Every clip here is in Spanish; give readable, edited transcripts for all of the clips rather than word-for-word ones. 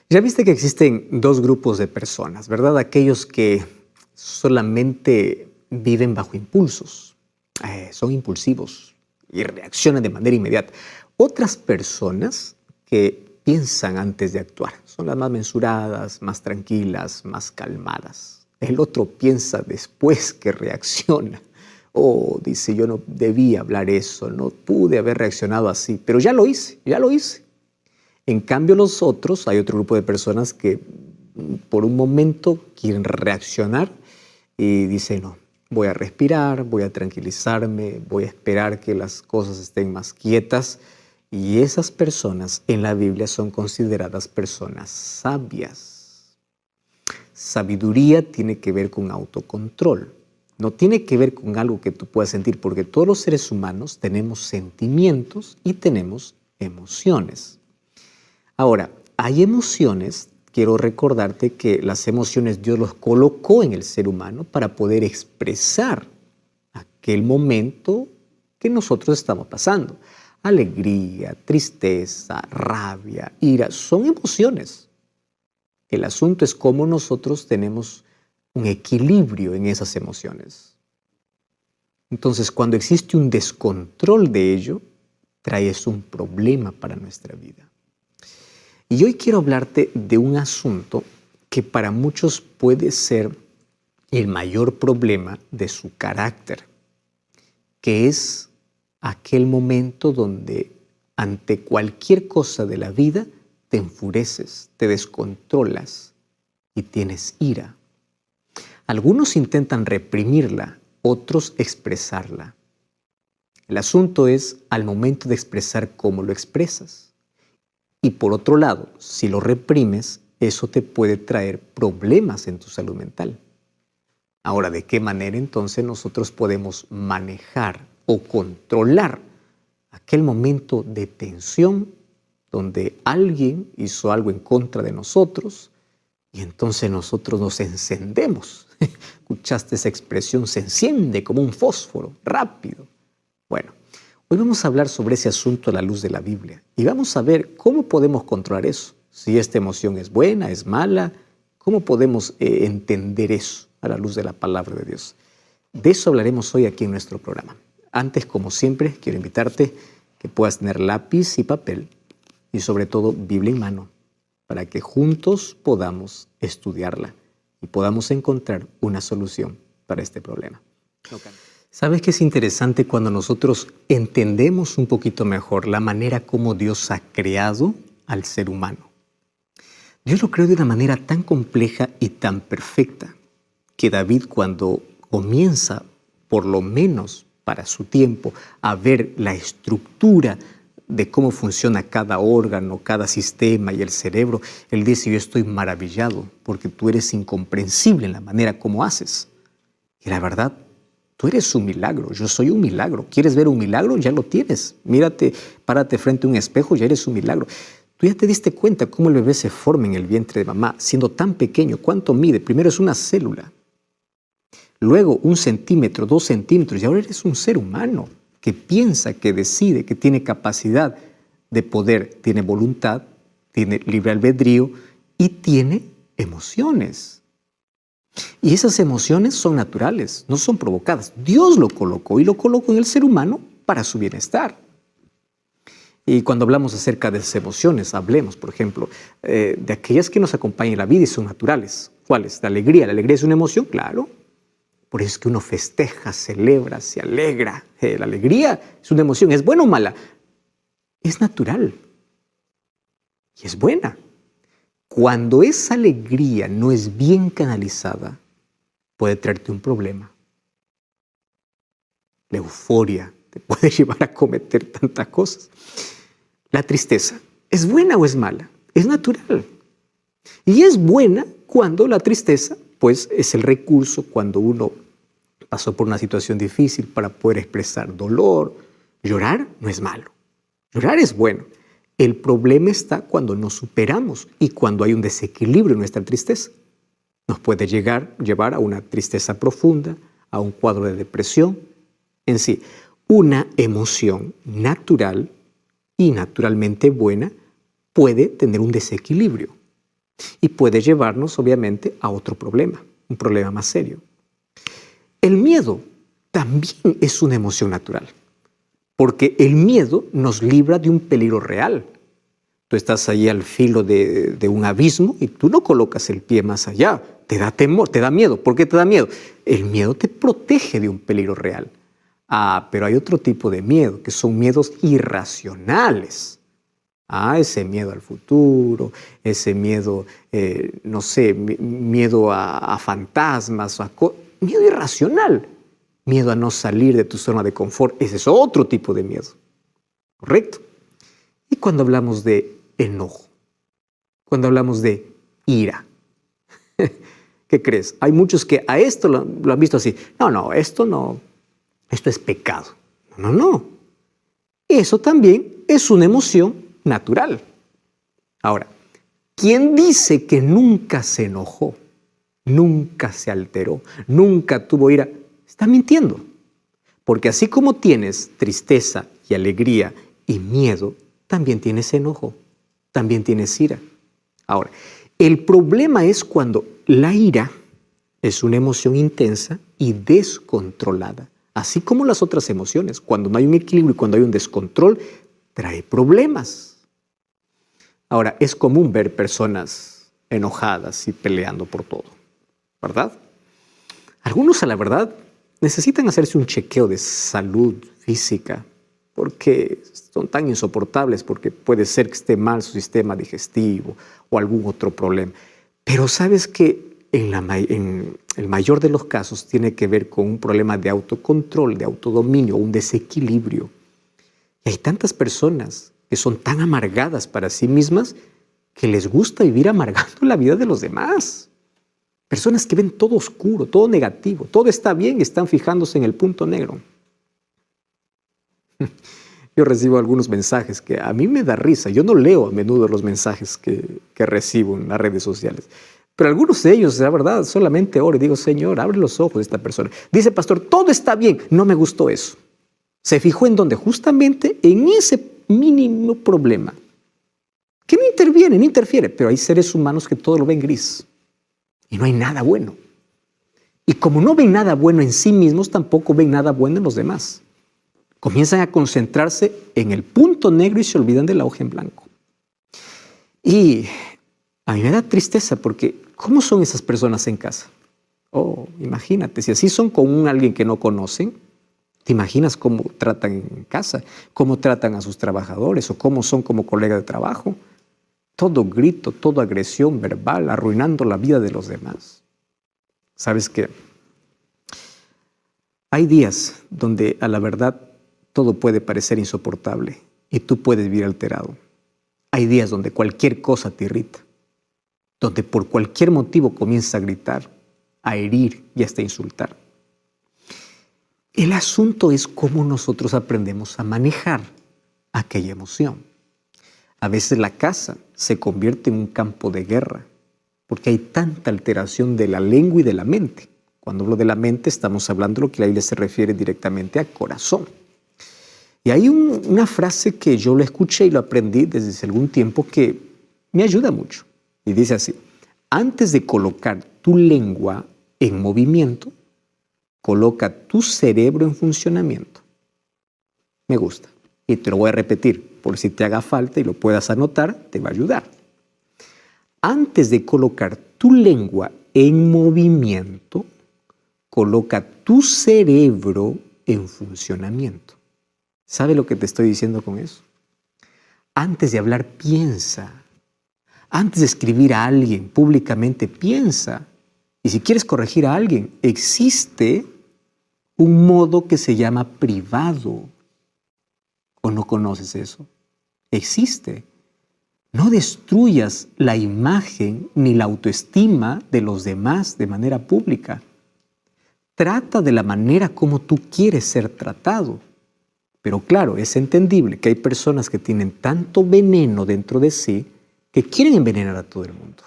Ya viste que existen dos grupos de personas, ¿verdad? Aquellos que solamente viven bajo impulsos, son impulsivos y reaccionan de manera inmediata. Otras personas que piensan antes de actuar, son las más mensuradas, más tranquilas, más calmadas. El otro piensa después que reacciona. Oh, dice, yo no debía hablar eso, no pude haber reaccionado así, pero ya lo hice, ya lo hice. En cambio, los otros, hay otro grupo de personas que por un momento quieren reaccionar y dicen, no, voy a respirar, voy a tranquilizarme, voy a esperar que las cosas estén más quietas. Y esas personas en la Biblia son consideradas personas sabias. Sabiduría tiene que ver con autocontrol. No tiene que ver con algo que tú puedas sentir, porque todos los seres humanos tenemos sentimientos y tenemos emociones. Ahora, hay emociones, quiero recordarte que las emociones Dios los colocó en el ser humano para poder expresar aquel momento que nosotros estamos pasando. Alegría, tristeza, rabia, ira, son emociones. El asunto es cómo nosotros tenemos un equilibrio en esas emociones. Entonces, cuando existe un descontrol de ello, trae eso un problema para nuestra vida. Y hoy quiero hablarte de un asunto que para muchos puede ser el mayor problema de su carácter, que es aquel momento donde ante cualquier cosa de la vida te enfureces, te descontrolas y tienes ira. Algunos intentan reprimirla, otros expresarla. El asunto es al momento de expresar cómo lo expresas. Y por otro lado, si lo reprimes, eso te puede traer problemas en tu salud mental. Ahora, ¿de qué manera entonces nosotros podemos manejar o controlar aquel momento de tensión donde alguien hizo algo en contra de nosotros y entonces nosotros nos encendemos? ¿Escuchaste esa expresión? Se enciende como un fósforo, rápido. Bueno, hoy vamos a hablar sobre ese asunto a la luz de la Biblia y vamos a ver cómo podemos controlar eso. Si esta emoción es buena, es mala, ¿cómo podemos entender eso a la luz de la palabra de Dios? De eso hablaremos hoy aquí en nuestro programa. Antes, como siempre, quiero invitarte que puedas tener lápiz y papel y sobre todo Biblia en mano para que juntos podamos estudiarla y podamos encontrar una solución para este problema. ¿Sabes qué es interesante cuando nosotros entendemos un poquito mejor la manera como Dios ha creado al ser humano? Dios lo creó de una manera tan compleja y tan perfecta que David, cuando comienza, por lo menos para su tiempo, a ver la estructura de cómo funciona cada órgano, cada sistema y el cerebro, él dice, yo estoy maravillado porque tú eres incomprensible en la manera como haces. Y la verdad, tú eres un milagro, yo soy un milagro. ¿Quieres ver un milagro? Ya lo tienes. Mírate, párate frente a un espejo, ya eres un milagro. Tú ya te diste cuenta cómo el bebé se forma en el vientre de mamá, siendo tan pequeño. ¿Cuánto mide? Primero es una célula. Luego 1 centímetro, 2 centímetros, y ahora eres un ser humano que piensa, que decide, que tiene capacidad de poder, tiene voluntad, tiene libre albedrío y tiene emociones. Y esas emociones son naturales, no son provocadas. Dios lo colocó y lo colocó en el ser humano para su bienestar. Y cuando hablamos acerca de esas emociones, hablemos, por ejemplo, de aquellas que nos acompañan en la vida y son naturales. ¿Cuáles? La alegría. ¿La alegría es una emoción? Claro. Por eso es que uno festeja, celebra, se alegra. La alegría es una emoción. ¿Es buena o mala? Es natural. Y es buena. Cuando esa alegría no es bien canalizada, puede traerte un problema. La euforia te puede llevar a cometer tantas cosas. La tristeza, ¿es buena o es mala? Es natural. Y es buena cuando la tristeza, pues, es el recurso cuando uno pasó por una situación difícil para poder expresar dolor. Llorar no es malo. Llorar es bueno. El problema está cuando nos superamos y cuando hay un desequilibrio en nuestra tristeza. Nos puede llevar a una tristeza profunda, a un cuadro de depresión. En sí, una emoción natural y naturalmente buena puede tener un desequilibrio. Y puede llevarnos, obviamente, a otro problema, un problema más serio. El miedo también es una emoción natural, porque el miedo nos libra de un peligro real. Tú estás ahí al filo de un abismo y tú no colocas el pie más allá. Te da temor, te da miedo. ¿Por qué te da miedo? El miedo te protege de un peligro real. Pero hay otro tipo de miedo, que son miedos irracionales. Ese miedo al futuro, ese miedo, no sé, miedo a fantasmas, miedo irracional. Miedo a no salir de tu zona de confort. Ese es otro tipo de miedo. ¿Correcto? Y cuando hablamos de enojo, cuando hablamos de ira, ¿qué crees? Hay muchos que a esto lo han visto así. No, esto no, esto es pecado. No. Eso también es una emoción natural. Ahora, ¿quién dice que nunca se enojó, nunca se alteró, nunca tuvo ira? Está mintiendo. Porque así como tienes tristeza y alegría y miedo, también tienes enojo, también tienes ira. Ahora, el problema es cuando la ira es una emoción intensa y descontrolada. Así como las otras emociones, cuando no hay un equilibrio y cuando hay un descontrol, trae problemas. Ahora, es común ver personas enojadas y peleando por todo, ¿verdad? Algunos, a la verdad, necesitan hacerse un chequeo de salud física porque son tan insoportables, porque puede ser que esté mal su sistema digestivo o algún otro problema. Pero sabes que en el mayor de los casos tiene que ver con un problema de autocontrol, de autodominio, un desequilibrio. Y hay tantas personas que son tan amargadas para sí mismas que les gusta vivir amargando la vida de los demás. Personas que ven todo oscuro, todo negativo, todo está bien y están fijándose en el punto negro. Yo recibo algunos mensajes que a mí me da risa. Yo no leo a menudo los mensajes que recibo en las redes sociales. Pero algunos de ellos, la verdad, solamente oro y digo, Señor, abre los ojos de esta persona. Dice, pastor, todo está bien. No me gustó eso. Se fijó en donde justamente en ese mínimo problema. Que no interviene, no interfiere. Pero hay seres humanos que todo lo ven gris. Y no hay nada bueno. Y como no ven nada bueno en sí mismos, tampoco ven nada bueno en los demás. Comienzan a concentrarse en el punto negro y se olvidan de la hoja en blanco. Y a mí me da tristeza porque ¿cómo son esas personas en casa? Imagínate, si así son con alguien que no conocen, ¿te imaginas cómo tratan en casa? ¿Cómo tratan a sus trabajadores? ¿O cómo son como colegas de trabajo? Todo grito, toda agresión verbal, arruinando la vida de los demás. ¿Sabes qué? Hay días donde a la verdad todo puede parecer insoportable y tú puedes vivir alterado. Hay días donde cualquier cosa te irrita, donde por cualquier motivo comienzas a gritar, a herir y hasta insultar. El asunto es cómo nosotros aprendemos a manejar aquella emoción. A veces la casa se convierte en un campo de guerra porque hay tanta alteración de la lengua y de la mente. Cuando hablo de la mente estamos hablando de lo que la Biblia se refiere directamente al corazón. Y hay una frase que yo lo escuché y lo aprendí desde hace algún tiempo que me ayuda mucho. Y dice así, antes de colocar tu lengua en movimiento, coloca tu cerebro en funcionamiento. Me gusta. Y te lo voy a repetir, por si te haga falta y lo puedas anotar, te va a ayudar. Antes de colocar tu lengua en movimiento, coloca tu cerebro en funcionamiento. ¿Sabe lo que te estoy diciendo con eso? Antes de hablar, piensa. Antes de escribir a alguien públicamente, piensa. Y si quieres corregir a alguien, existe un modo que se llama privado. ¿O no conoces eso? Existe. No destruyas la imagen ni la autoestima de los demás de manera pública. Trata de la manera como tú quieres ser tratado. Pero claro, es entendible que hay personas que tienen tanto veneno dentro de sí que quieren envenenar a todo el mundo.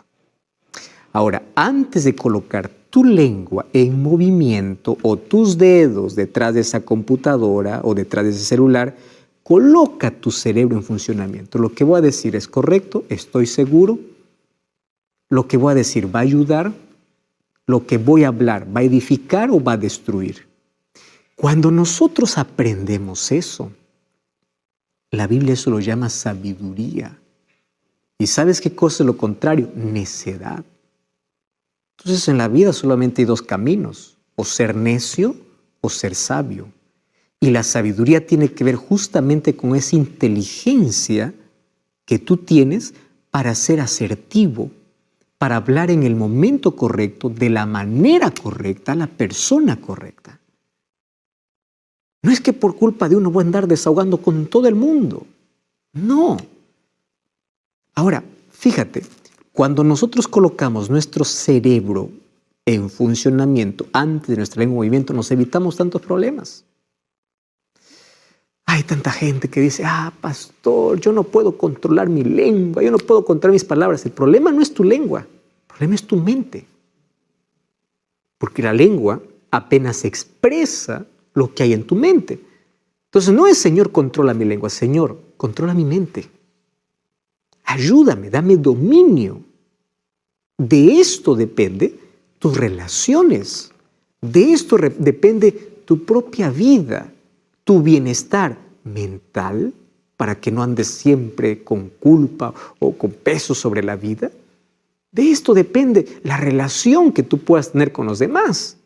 Ahora, antes de colocar tu lengua en movimiento o tus dedos detrás de esa computadora o detrás de ese celular, coloca tu cerebro en funcionamiento. Lo que voy a decir es correcto, estoy seguro. lo que voy a decir va a ayudar, lo que voy a hablar va a edificar o va a destruir. Cuando nosotros aprendemos eso, la Biblia eso lo llama sabiduría. ¿Y sabes qué cosa es lo contrario? Necedad. Entonces en la vida solamente hay dos caminos, o ser necio o ser sabio. Y la sabiduría tiene que ver justamente con esa inteligencia que tú tienes para ser asertivo, para hablar en el momento correcto, de la manera correcta, a la persona correcta. No es que por culpa de uno voy a andar desahogando con todo el mundo. No. Ahora, fíjate, cuando nosotros colocamos nuestro cerebro en funcionamiento antes de nuestra lengua en movimiento, nos evitamos tantos problemas. Hay tanta gente que dice, pastor, yo no puedo controlar mi lengua, yo no puedo controlar mis palabras. El problema no es tu lengua, el problema es tu mente. Porque la lengua apenas expresa lo que hay en tu mente. Entonces no es, Señor, controla mi lengua, Señor, controla mi mente. Ayúdame, dame dominio. De esto depende tus relaciones. De esto depende tu propia vida, tu bienestar mental, para que no andes siempre con culpa o con peso sobre la vida. De esto depende la relación que tú puedas tener con los demás.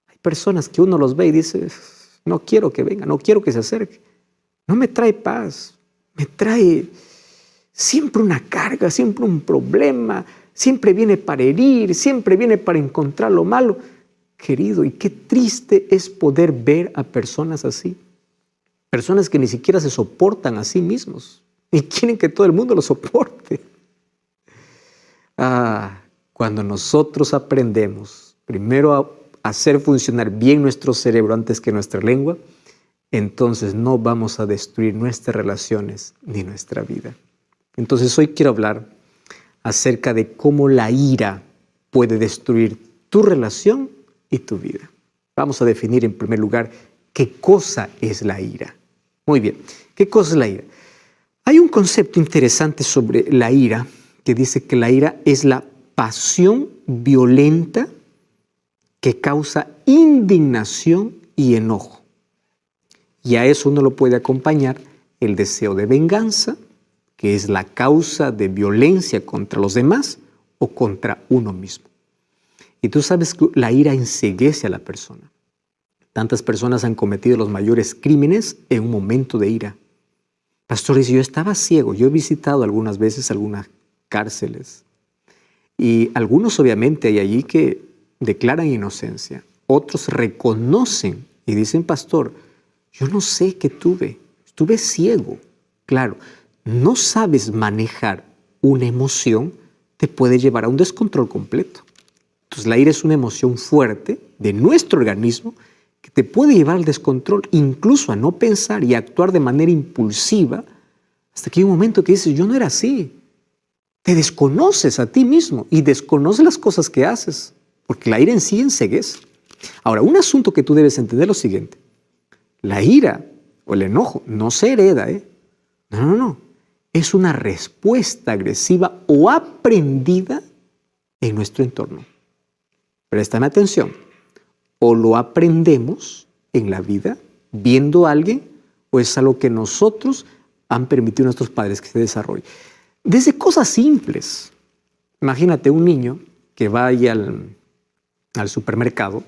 Hay personas que uno los ve y dice, no quiero que venga, no quiero que se acerque. No me trae paz, me trae siempre una carga, siempre un problema, siempre viene para herir, siempre viene para encontrar lo malo. Querido, y qué triste es poder ver a personas así. Personas que ni siquiera se soportan a sí mismos y quieren que todo el mundo los soporte. Cuando nosotros aprendemos primero a hacer funcionar bien nuestro cerebro antes que nuestra lengua, entonces no vamos a destruir nuestras relaciones ni nuestra vida. Entonces hoy quiero hablar acerca de cómo la ira puede destruir tu relación y tu vida. Vamos a definir en primer lugar qué cosa es la ira. Muy bien, ¿qué cosa es la ira? Hay un concepto interesante sobre la ira que dice que la ira es la pasión violenta que causa indignación y enojo. Y a eso uno lo puede acompañar el deseo de venganza, que es la causa de violencia contra los demás o contra uno mismo. Y tú sabes que la ira enceguece a la persona. Tantas personas han cometido los mayores crímenes en un momento de ira. Pastor dice, yo estaba ciego. Yo he visitado algunas veces algunas cárceles. Y algunos obviamente hay allí que declaran inocencia. Otros reconocen y dicen, pastor, yo no sé qué tuve. Estuve ciego. Claro, no sabes manejar una emoción, te puede llevar a un descontrol completo. Entonces la ira es una emoción fuerte de nuestro organismo que te puede llevar al descontrol, incluso a no pensar y a actuar de manera impulsiva, hasta que hay un momento que dices, yo no era así. Te desconoces a ti mismo y desconoces las cosas que haces, porque la ira en sí enceguece. Ahora, un asunto que tú debes entender es lo siguiente. La ira o el enojo no se hereda, No. Es una respuesta agresiva o aprendida en nuestro entorno. Préstame atención. O lo aprendemos en la vida viendo a alguien, o es algo que nosotros han permitido a nuestros padres que se desarrolle. Desde cosas simples. Imagínate un niño que va ahí al supermercado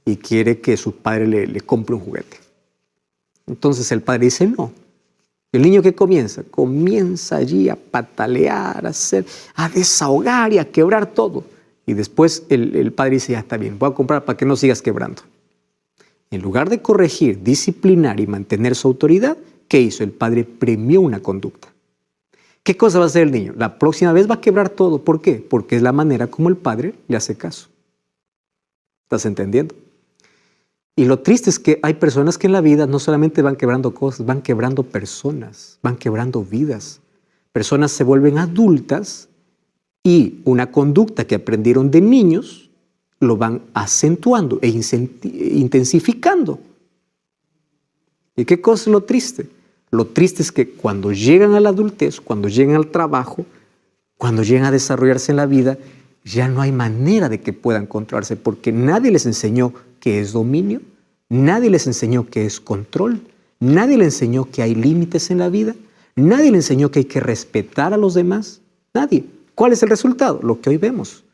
y quiere que su padre le compre un juguete. Entonces el padre dice no. El niño que comienza allí a patalear, a desahogar y a quebrar todo. Y después el padre dice, ya está bien, voy a comprar para que no sigas quebrando. En lugar de corregir, disciplinar y mantener su autoridad, ¿qué hizo? El padre premió una conducta. ¿Qué cosa va a hacer el niño? La próxima vez va a quebrar todo. ¿Por qué? Porque es la manera como el padre le hace caso. ¿Estás entendiendo? Y lo triste es que hay personas que en la vida no solamente van quebrando cosas, van quebrando personas, van quebrando vidas. Personas se vuelven adultas y una conducta que aprendieron de niños lo van acentuando e intensificando. ¿Y qué cosa es lo triste? Lo triste es que cuando llegan a la adultez, cuando llegan al trabajo, cuando llegan a desarrollarse en la vida, ya no hay manera de que puedan controlarse porque nadie les enseñó qué es dominio, nadie les enseñó qué es control, nadie les enseñó que hay límites en la vida, nadie les enseñó que hay que respetar a los demás, nadie. ¿Cuál es el resultado? Lo que hoy vemos.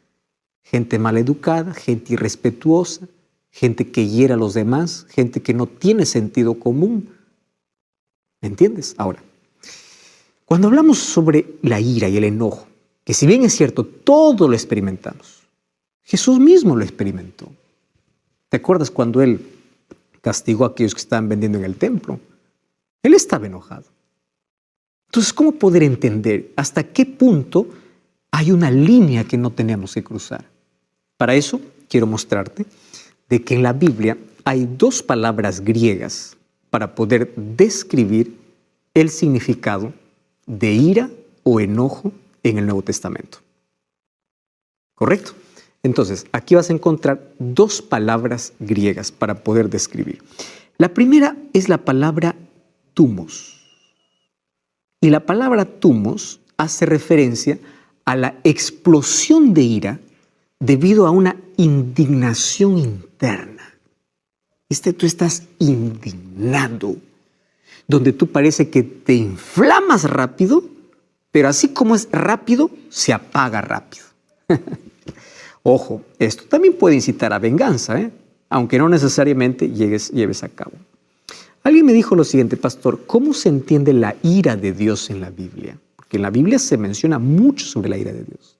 Gente maleducada, gente irrespetuosa, gente que hiere a los demás, gente que no tiene sentido común. ¿Me entiendes? Ahora, cuando hablamos sobre la ira y el enojo, que si bien es cierto, todo lo experimentamos, Jesús mismo lo experimentó. ¿Te acuerdas cuando Él castigó a aquellos que estaban vendiendo en el templo? Él estaba enojado. Entonces, ¿cómo poder entender hasta qué punto hay una línea que no tenemos que cruzar? Para eso quiero mostrarte de que en la Biblia hay dos palabras griegas para poder describir el significado de ira o enojo en el Nuevo Testamento. ¿Correcto? Entonces, aquí vas a encontrar dos palabras griegas para poder describir. La primera es la palabra thumos. Y la palabra thumos hace referencia a la explosión de ira debido a una indignación interna. Tú estás indignado, donde tú parece que te inflamas rápido, pero así como es rápido, se apaga rápido. Ojo, esto también puede incitar a venganza, aunque no necesariamente lleves a cabo. Alguien me dijo lo siguiente, pastor, ¿cómo se entiende la ira de Dios en la Biblia? Porque en la Biblia se menciona mucho sobre la ira de Dios.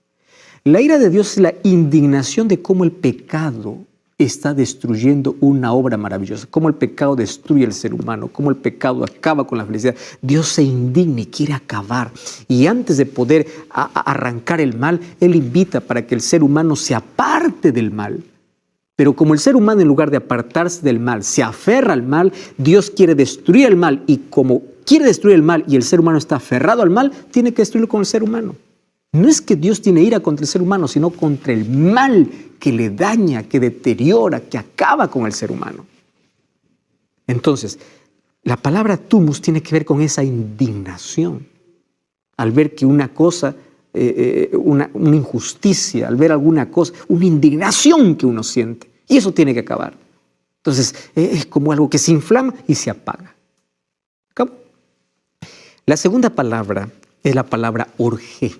La ira de Dios es la indignación de cómo el pecado está destruyendo una obra maravillosa, cómo el pecado destruye al ser humano, cómo el pecado acaba con la felicidad. Dios se indigna y quiere acabar. Y antes de poder arrancar el mal, Él invita para que el ser humano se aparte del mal. Pero como el ser humano, en lugar de apartarse del mal, se aferra al mal, Dios quiere destruir el mal. Y como quiere destruir el mal y el ser humano está aferrado al mal, tiene que destruirlo con el ser humano. No es que Dios tiene ira contra el ser humano, sino contra el mal que le daña, que deteriora, que acaba con el ser humano. Entonces, la palabra thumos tiene que ver con esa indignación. Al ver que una cosa, una injusticia, al ver alguna cosa, una indignación que uno siente. Y eso tiene que acabar. Entonces, es como algo que se inflama y se apaga. ¿Cómo? La segunda palabra es la palabra orgé.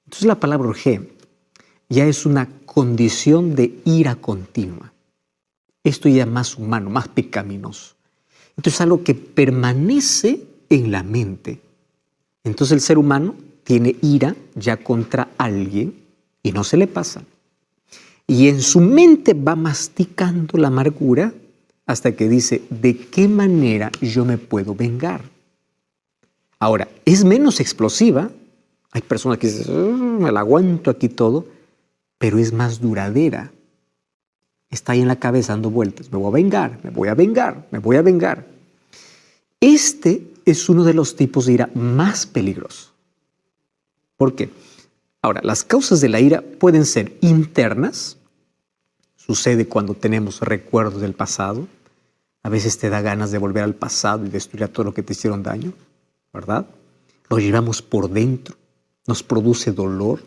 Entonces la palabra orgé ya es una condición de ira continua. Esto ya es más humano, más pecaminoso. Entonces es algo que permanece en la mente. Entonces el ser humano tiene ira ya contra alguien y no se le pasa. Y en su mente va masticando la amargura hasta que dice, ¿de qué manera yo me puedo vengar? Ahora, es menos explosiva. Hay personas que dicen, me la aguanto aquí todo, pero es más duradera. Está ahí en la cabeza dando vueltas. Me voy a vengar, me voy a vengar, me voy a vengar. Este es uno de los tipos de ira más peligrosos. ¿Por qué? Ahora, las causas de la ira pueden ser internas. Sucede cuando tenemos recuerdos del pasado. A veces te da ganas de volver al pasado y destruir a todo lo que te hicieron daño, ¿verdad? Lo llevamos por dentro. Nos produce dolor.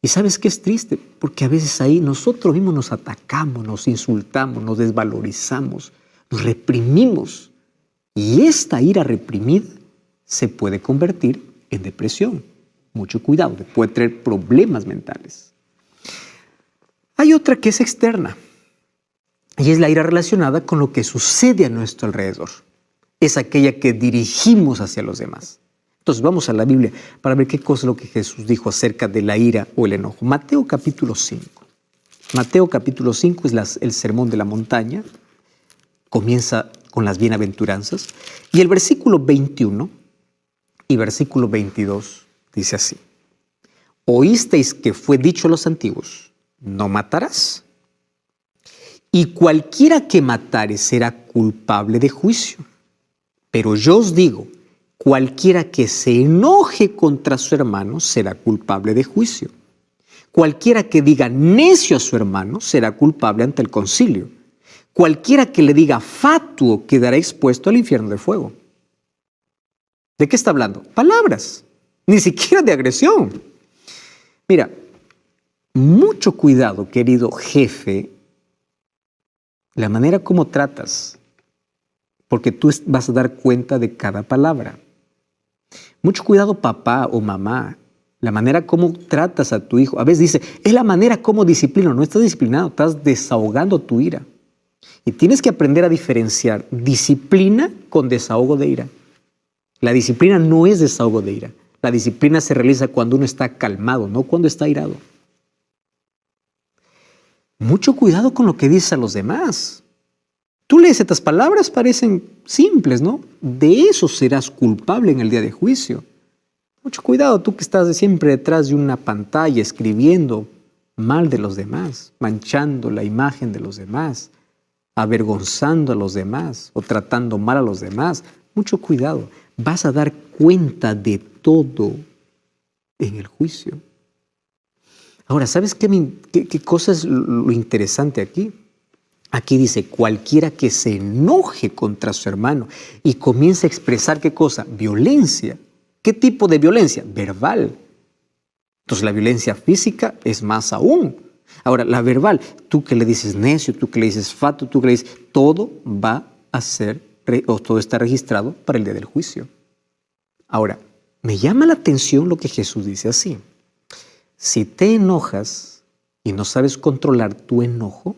¿Y sabes qué es triste? Porque a veces ahí nosotros mismos nos atacamos, nos insultamos, nos desvalorizamos, nos reprimimos. Y esta ira reprimida se puede convertir en depresión. Mucho cuidado, puede traer problemas mentales. Hay otra que es externa. Y es la ira relacionada con lo que sucede a nuestro alrededor. Es aquella que dirigimos hacia los demás. Entonces vamos a la Biblia para ver qué cosa es lo que Jesús dijo acerca de la ira o el enojo. Mateo capítulo 5. Mateo capítulo 5 es el sermón de la montaña. Comienza con las bienaventuranzas. Y el versículo 21 y versículo 22 dice así. Oísteis que fue dicho a los antiguos, no matarás. Y cualquiera que matare será culpable de juicio. Pero yo os digo, cualquiera que se enoje contra su hermano será culpable de juicio. Cualquiera que diga necio a su hermano será culpable ante el concilio. Cualquiera que le diga fatuo quedará expuesto al infierno de fuego. ¿De qué está hablando? Palabras, ni siquiera de agresión. Mira, Mucho cuidado, querido jefe, la manera como tratas, porque tú vas a dar cuenta de cada palabra. Mucho cuidado, papá o mamá, la manera como tratas a tu hijo. A veces dice, es la manera como disciplino. No estás disciplinado, estás desahogando tu ira. Y tienes que aprender a diferenciar disciplina con desahogo de ira. La disciplina no es desahogo de ira. La disciplina se realiza cuando uno está calmado, no cuando está irado. Mucho cuidado con lo que dices a los demás. Tú lees estas palabras, parecen simples, ¿no? De eso serás culpable en el día de juicio. Mucho cuidado, tú que estás siempre detrás de una pantalla escribiendo mal de los demás, manchando la imagen de los demás, avergonzando a los demás o tratando mal a los demás. Mucho cuidado, vas a dar cuenta de todo en el juicio. Ahora, ¿sabes qué cosa es lo interesante aquí? Aquí dice, cualquiera que se enoje contra su hermano y comience a expresar ¿qué cosa? Violencia. ¿Qué tipo de violencia? Verbal. Entonces la violencia física es más aún. Ahora, la verbal, tú que le dices necio, tú que le dices fato, tú que le dices, todo va a ser, o todo está registrado para el día del juicio. Ahora, me llama la atención lo que Jesús dice así. Si te enojas y no sabes controlar tu enojo,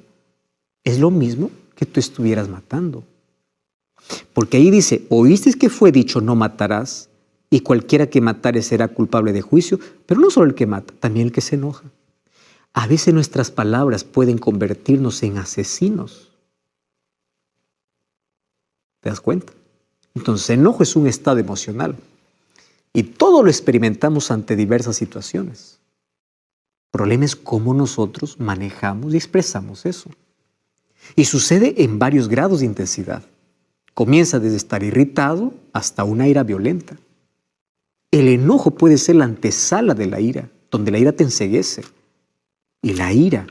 es lo mismo que tú estuvieras matando. Porque ahí dice, oíste que fue dicho no matarás, y cualquiera que matare será culpable de juicio, pero no solo el que mata, también el que se enoja. A veces nuestras palabras pueden convertirnos en asesinos. ¿Te das cuenta? Entonces, enojo es un estado emocional. Y todo lo experimentamos ante diversas situaciones. El problema es cómo nosotros manejamos y expresamos eso. Y sucede en varios grados de intensidad. Comienza desde estar irritado hasta una ira violenta. El enojo puede ser la antesala de la ira, donde la ira te enceguece. Y la ira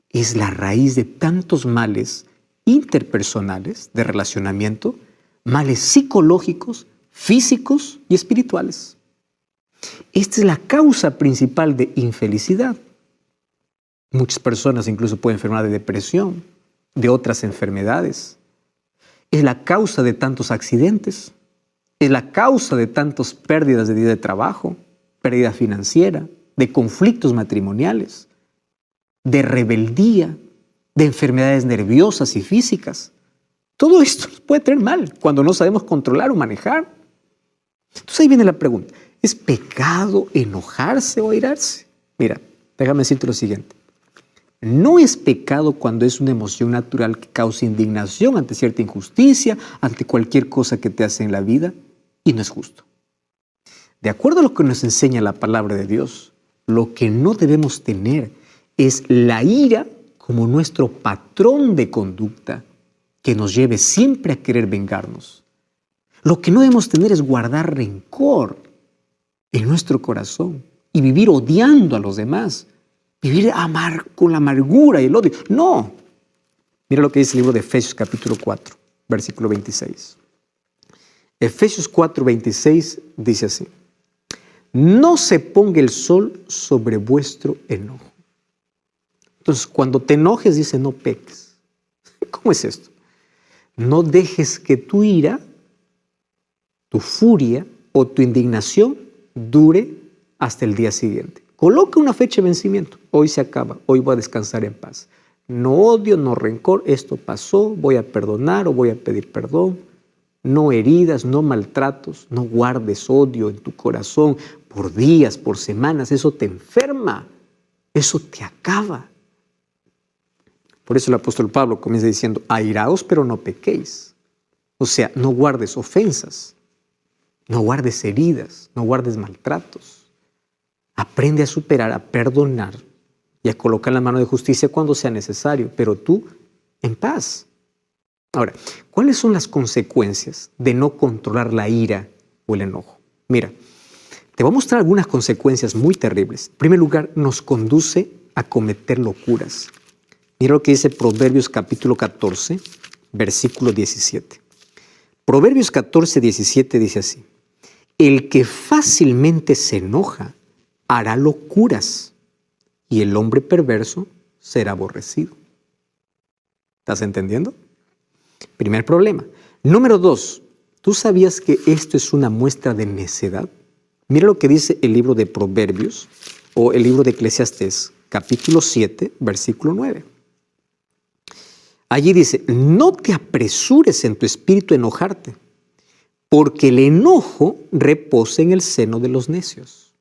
es la raíz de tantos males interpersonales de relacionamiento, males psicológicos, físicos y espirituales. Esta es la causa principal de infelicidad. Muchas personas incluso pueden enfermar de depresión, de otras enfermedades. Es la causa de tantos accidentes. Es la causa de tantas pérdidas de día de trabajo, pérdida financiera, de conflictos matrimoniales, de rebeldía, de enfermedades nerviosas y físicas. Todo esto nos puede tener mal cuando no sabemos controlar o manejar. Entonces ahí viene la pregunta, ¿es pecado enojarse o airarse? Mira, déjame decirte lo siguiente. No es pecado cuando es una emoción natural que causa indignación ante cierta injusticia, ante cualquier cosa que te hace en la vida, y no es justo. De acuerdo a lo que nos enseña la palabra de Dios, lo que no debemos tener es la ira como nuestro patrón de conducta que nos lleve siempre a querer vengarnos. Lo que no debemos tener es guardar rencor en nuestro corazón y vivir odiando a los demás. Vivir con la amargura y el odio. No. Mira lo que dice el libro de Efesios capítulo 4, versículo 26. Efesios 4, 26 dice así. No se ponga el sol sobre vuestro enojo. Entonces, cuando te enojes, dice no peques. ¿Cómo es esto? No dejes que tu ira, tu furia o tu indignación dure hasta el día siguiente. Coloca una fecha de vencimiento. Hoy se acaba, hoy voy a descansar en paz. No odio, no rencor, esto pasó, voy a perdonar o voy a pedir perdón. No heridas, no maltratos, no guardes odio en tu corazón por días, por semanas. Eso te enferma, eso te acaba. Por eso el apóstol Pablo comienza diciendo, airaos pero no pequéis. O sea, no guardes ofensas, no guardes heridas, no guardes maltratos. Aprende a superar, a perdonar y a colocar la mano de justicia cuando sea necesario, pero tú en paz. Ahora, ¿cuáles son las consecuencias de no controlar la ira o el enojo? Mira, te voy a mostrar algunas consecuencias muy terribles. En primer lugar, nos conduce a cometer locuras. Mira lo que dice Proverbios capítulo 14, versículo 17. Proverbios 14, 17 dice así. El que fácilmente se enoja hará locuras y el hombre perverso será aborrecido. ¿Estás entendiendo? Primer problema. Número 2, ¿tú sabías que esto es una muestra de necedad? Mira lo que dice el libro de Proverbios o el libro de Eclesiastés, capítulo 7, versículo 9. Allí dice, no te apresures en tu espíritu a enojarte, porque el enojo reposa en el seno de los necios.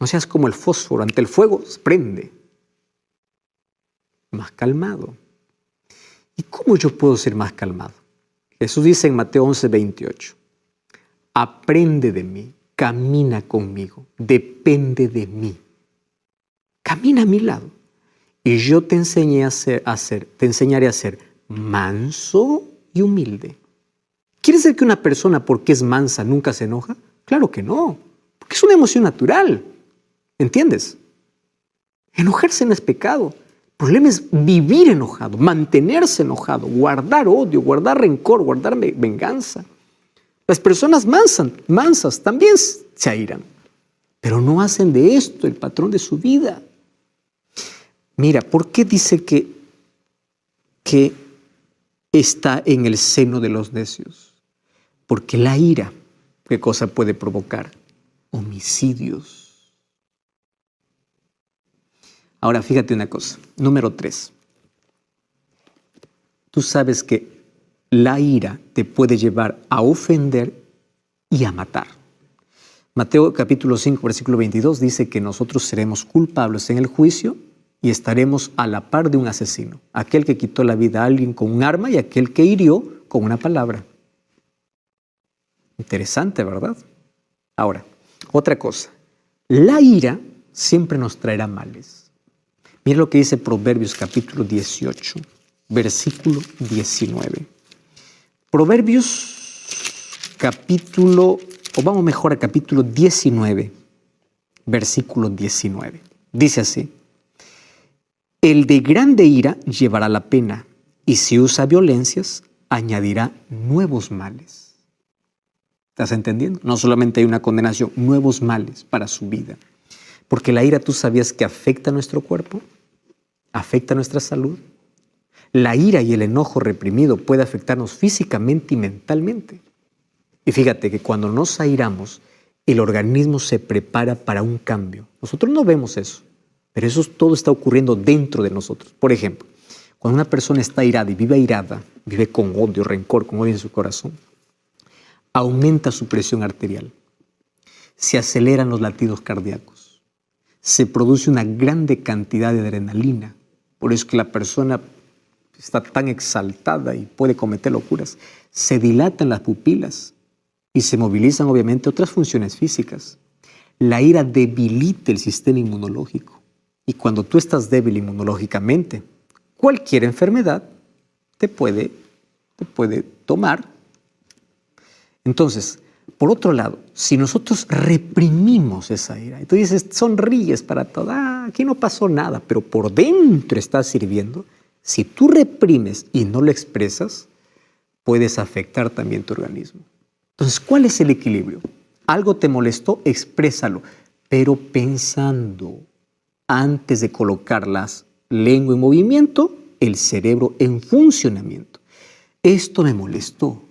No seas como el fósforo, ante el fuego se prende. Más calmado. ¿Y cómo yo puedo ser más calmado? Jesús dice en Mateo 11, 28, aprende de mí, camina conmigo, depende de mí. Camina a mi lado y yo te enseñaré a ser manso y humilde. ¿Quiere decir que una persona porque es mansa nunca se enoja? Claro que no, porque es una emoción natural. ¿Entiendes? Enojarse no es pecado. El problema es vivir enojado, mantenerse enojado, guardar odio, guardar rencor, guardar venganza. Las personas mansas también se airan, pero no hacen de esto el patrón de su vida. Mira, ¿por qué dice que está en el seno de los necios? Porque la ira, ¿qué cosa puede provocar? Homicidios. Ahora, fíjate una cosa. Número 3. Tú sabes que la ira te puede llevar a ofender y a matar. Mateo capítulo 5, versículo 22 dice que nosotros seremos culpables en el juicio y estaremos a la par de un asesino, aquel que quitó la vida a alguien con un arma y aquel que hirió con una palabra. Interesante, ¿verdad? Ahora, otra cosa. La ira siempre nos traerá males. Mira lo que dice Proverbios capítulo 18, versículo 19. Proverbios capítulo 19, versículo 19. Dice así, el de grande ira llevará la pena, y si usa violencias, añadirá nuevos males. ¿Estás entendiendo? No solamente hay una condenación, nuevos males para su vida. Porque la ira, ¿tú sabías que afecta a nuestro cuerpo? ¿Afecta a nuestra salud? La ira y el enojo reprimido puede afectarnos físicamente y mentalmente. Y fíjate que cuando nos airamos, el organismo se prepara para un cambio. Nosotros no vemos eso, pero eso todo está ocurriendo dentro de nosotros. Por ejemplo, cuando una persona está airada y vive airada, vive con odio, rencor, con odio en su corazón, aumenta su presión arterial, se aceleran los latidos cardíacos, se produce una grande cantidad de adrenalina. Por eso que la persona está tan exaltada y puede cometer locuras. Se dilatan las pupilas y se movilizan obviamente otras funciones físicas. La ira debilita el sistema inmunológico. Y cuando tú estás débil inmunológicamente, cualquier enfermedad te puede tomar. Entonces, por otro lado, si nosotros reprimimos esa ira, y tú dices, sonríes para todo, aquí no pasó nada, pero por dentro estás sirviendo, si tú reprimes y no lo expresas, puedes afectar también tu organismo. Entonces, ¿cuál es el equilibrio? Algo te molestó, exprésalo, pero pensando, antes de colocar la lengua en movimiento, el cerebro en funcionamiento. Esto me molestó.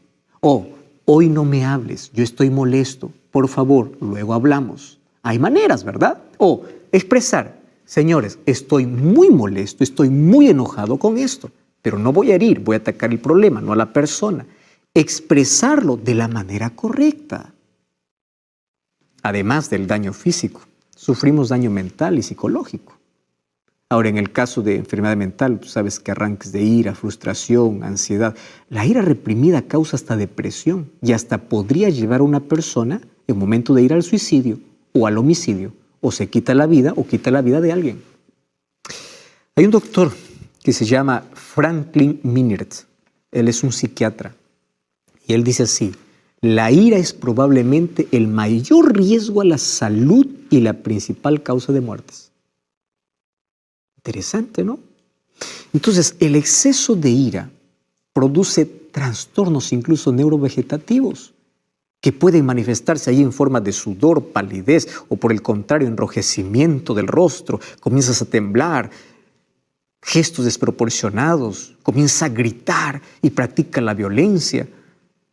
Hoy no me hables, yo estoy molesto, por favor, luego hablamos. Hay maneras, ¿verdad? O expresar, señores, estoy muy molesto, estoy muy enojado con esto, pero no voy a herir, voy a atacar el problema, no a la persona. Expresarlo de la manera correcta. Además del daño físico, sufrimos daño mental y psicológico. Ahora, en el caso de enfermedad mental, tú sabes que arranques de ira, frustración, ansiedad. La ira reprimida causa hasta depresión y hasta podría llevar a una persona en momento de ir al suicidio o al homicidio, o se quita la vida o quita la vida de alguien. Hay un doctor que se llama Franklin Minert. Él es un psiquiatra y él dice así, la ira es probablemente el mayor riesgo a la salud y la principal causa de muertes. Interesante, ¿no? Entonces, el exceso de ira produce trastornos incluso neurovegetativos. que pueden manifestarse ahí en forma de sudor, palidez o por el contrario, enrojecimiento del rostro. Comienzas a temblar, gestos desproporcionados, comienza a gritar y practica la violencia,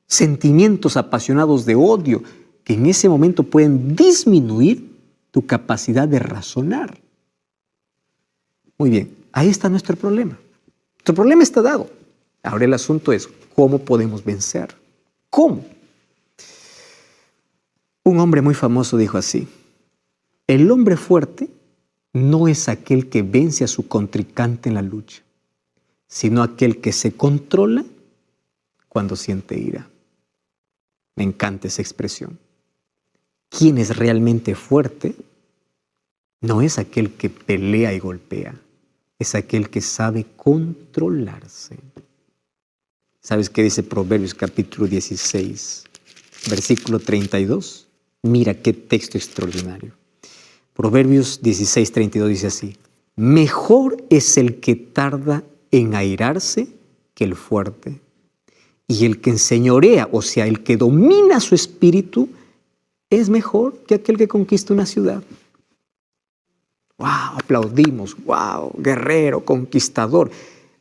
sentimientos apasionados de odio que en ese momento pueden disminuir tu capacidad de razonar. Muy bien, ahí está nuestro problema. Nuestro problema está dado. Ahora el asunto es, ¿cómo podemos vencer? ¿Cómo? Un hombre muy famoso dijo así: el hombre fuerte no es aquel que vence a su contrincante en la lucha, sino aquel que se controla cuando siente ira. Me encanta esa expresión. Quien es realmente fuerte no es aquel que pelea y golpea, es aquel que sabe controlarse. ¿Sabes qué dice Proverbios capítulo 16, versículo 32? Mira qué texto extraordinario. Proverbios 16, 32 dice así: mejor es el que tarda en airarse que el fuerte, y el que enseñorea, o sea, el que domina su espíritu, es mejor que aquel que conquista una ciudad. ¡Wow! Aplaudimos. ¡Wow! Guerrero, conquistador.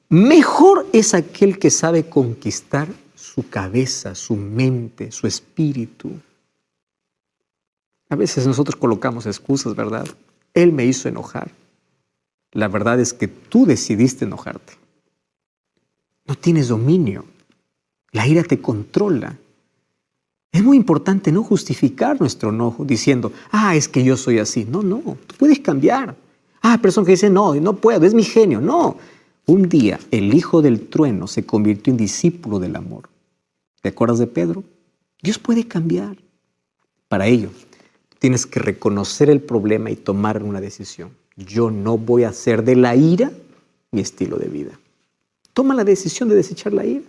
Mejor es aquel que sabe conquistar su cabeza, su mente, su espíritu. A veces nosotros colocamos excusas, ¿verdad? Él me hizo enojar. La verdad es que tú decidiste enojarte. No tienes dominio. La ira te controla. Es muy importante no justificar nuestro enojo diciendo, es que yo soy así. No, tú puedes cambiar. Personas que dicen, no puedo, es mi genio. No. Un día el hijo del trueno se convirtió en discípulo del amor. ¿Te acuerdas de Pedro? Dios puede cambiar. Para ello, tienes que reconocer el problema y tomar una decisión. Yo no voy a hacer de la ira mi estilo de vida. Toma la decisión de desechar la ira.